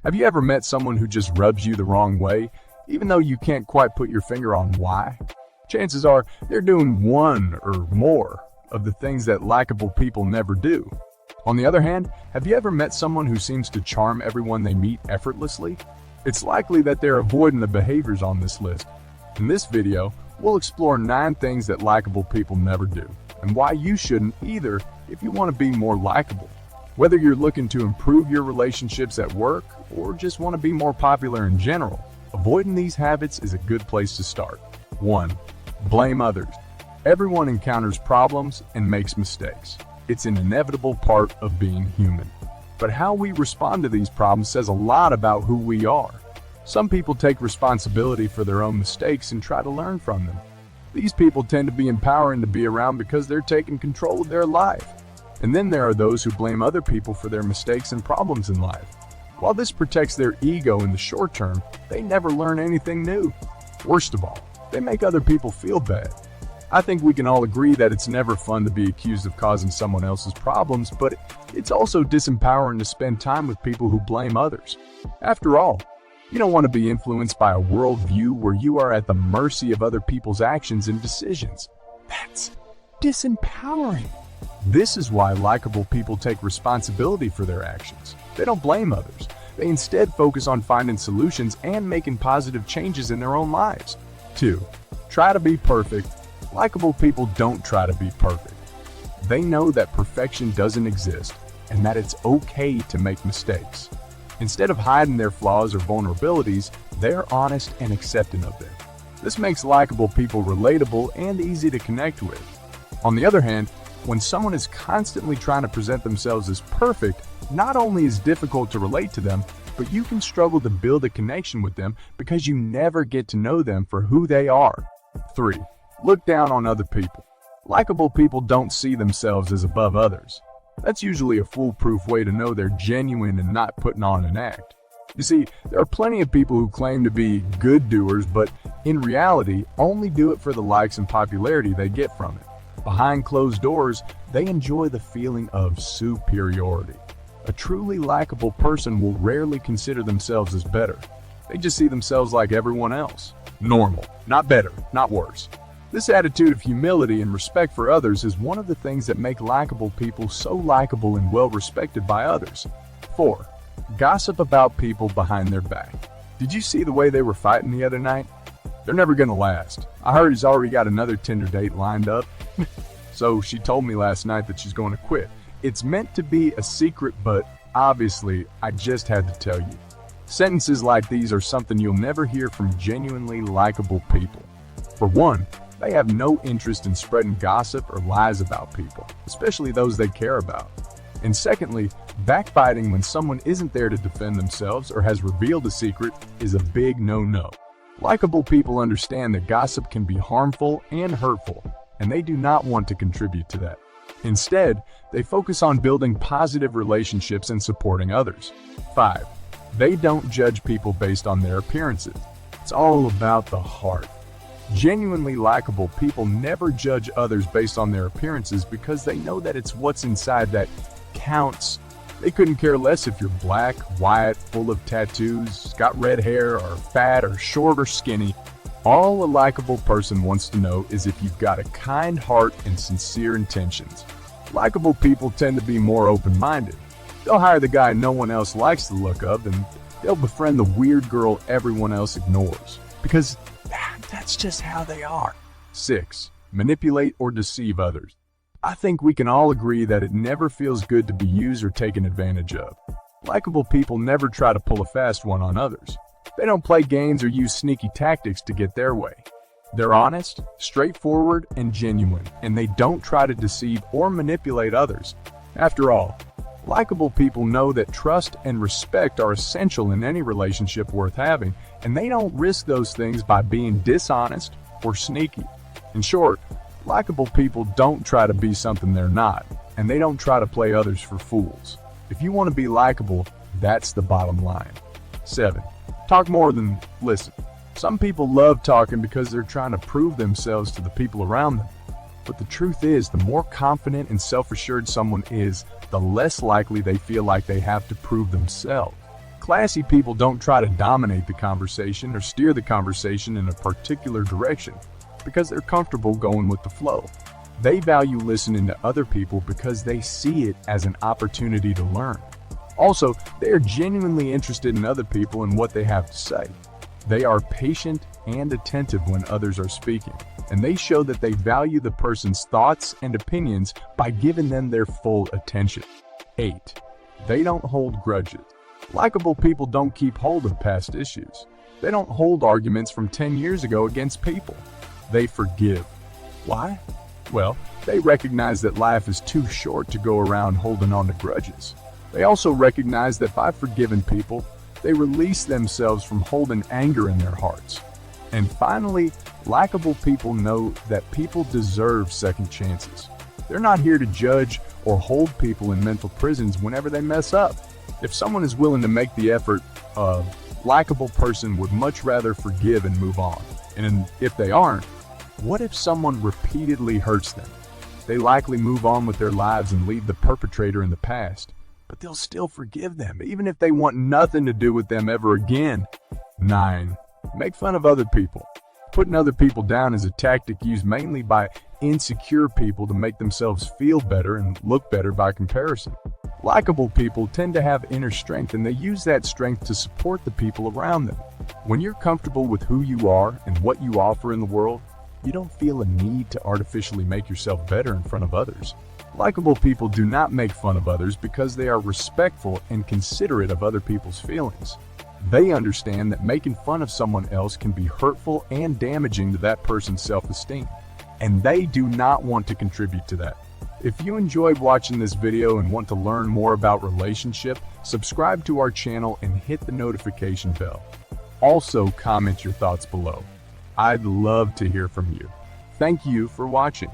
Have you ever met someone who just rubs you the wrong way, even though you can't quite put your finger on why? Chances are they're doing one or more of the things that likable people never do. On the other hand, have you ever met someone who seems to charm everyone they meet effortlessly? It's likely that they're avoiding the behaviors on this list. In this video, we'll explore 9 things that likable people never do, and why you shouldn't either if you want to be more likable. Whether you're looking to improve your relationships at work or just want to be more popular in general, avoiding these habits is a good place to start. 1. Blame others. Everyone encounters problems and makes mistakes. It's an inevitable part of being human. But how we respond to these problems says a lot about who we are. Some people take responsibility for their own mistakes and try to learn from them. These people tend to be empowering to be around because they're taking control of their life. And then there are those who blame other people for their mistakes and problems in life. While this protects their ego in the short term, they never learn anything new. Worst of all, they make other people feel bad. I think we can all agree that it's never fun to be accused of causing someone else's problems, but it's also disempowering to spend time with people who blame others. After all, you don't want to be influenced by a worldview where you are at the mercy of other people's actions and decisions. That's disempowering. This is why likable people take responsibility for their actions. They don't blame others. They instead focus on finding solutions and making positive changes in their own lives. 2. Try to be perfect. Likable people don't try to be perfect. They know that perfection doesn't exist and that it's okay to make mistakes. Instead of hiding their flaws or vulnerabilities, they're honest and accepting of them. This makes likable people relatable and easy to connect with. On the other hand, when someone is constantly trying to present themselves as perfect, not only is it difficult to relate to them, but you can struggle to build a connection with them because you never get to know them for who they are. 3. Look down on other people. Likable people don't see themselves as above others. That's usually a foolproof way to know they're genuine and not putting on an act. You see, there are plenty of people who claim to be good doers, but in reality, only do it for the likes and popularity they get from it. Behind closed doors, they enjoy the feeling of superiority. A truly likable person will rarely consider themselves as better. They just see themselves like everyone else. Normal, not better, not worse. This attitude of humility and respect for others is one of the things that make likable people so likable and well respected by others. 4. Gossip about people behind their back. Did you see the way they were fighting the other night? They're never gonna last. I heard he's already got another Tinder date lined up. So she told me last night that she's going to quit. It's meant to be a secret, but obviously I just had to tell you. Sentences like these are something you'll never hear from genuinely likable people. For one, they have no interest in spreading gossip or lies about people, especially those they care about. And secondly, backbiting when someone isn't there to defend themselves or has revealed a secret is a big no-no. Likable people understand that gossip can be harmful and hurtful, and they do not want to contribute to that. Instead, they focus on building positive relationships and supporting others. 5. They don't judge people based on their appearances. It's all about the heart. Genuinely likable people never judge others based on their appearances because they know that it's what's inside that counts. They couldn't care less if you're black, white, full of tattoos, got red hair, or fat, or short, or skinny. All a likable person wants to know is if you've got a kind heart and sincere intentions. Likable people tend to be more open-minded. They'll hire the guy no one else likes the look of, and they'll befriend the weird girl everyone else ignores. Because that's just how they are. 6. Manipulate or deceive others. I think we can all agree that it never feels good to be used or taken advantage of. Likable people never try to pull a fast one on others. They don't play games or use sneaky tactics to get their way. They're honest, straightforward, and genuine, and they don't try to deceive or manipulate others. After all, likable people know that trust and respect are essential in any relationship worth having, and they don't risk those things by being dishonest or sneaky. In short, likable people don't try to be something they're not, and they don't try to play others for fools. If you want to be likable, that's the bottom line. 7. Talk more than listen. Some people love talking because they're trying to prove themselves to the people around them. But the truth is, the more confident and self-assured someone is, the less likely they feel like they have to prove themselves. Classy people don't try to dominate the conversation or steer the conversation in a particular direction because they're comfortable going with the flow. They value listening to other people because they see it as an opportunity to learn. Also, they are genuinely interested in other people and what they have to say. They are patient and attentive when others are speaking, and they show that they value the person's thoughts and opinions by giving them their full attention. 8. They don't hold grudges. Likeable people don't keep hold of past issues. They don't hold arguments from 10 years ago against people. They forgive. Why? Well, they recognize that life is too short to go around holding on to grudges. They also recognize that by forgiving people, they release themselves from holding anger in their hearts. And finally, likeable people know that people deserve second chances. They're not here to judge or hold people in mental prisons whenever they mess up. If someone is willing to make the effort, a likable person would much rather forgive and move on. And if they aren't, what if someone repeatedly hurts them? They likely move on with their lives and leave the perpetrator in the past, but they'll still forgive them, even if they want nothing to do with them ever again. 9. Make fun of other people. Putting other people down is a tactic used mainly by insecure people to make themselves feel better and look better by comparison. Likeable people tend to have inner strength, and they use that strength to support the people around them. When you're comfortable with who you are and what you offer in the world, you don't feel a need to artificially make yourself better in front of others. Likeable people do not make fun of others because they are respectful and considerate of other people's feelings. They understand that making fun of someone else can be hurtful and damaging to that person's self-esteem, and they do not want to contribute to that. If you enjoyed watching this video and want to learn more about relationship, subscribe to our channel and hit the notification bell. Also, comment your thoughts below. I'd love to hear from you. Thank you for watching.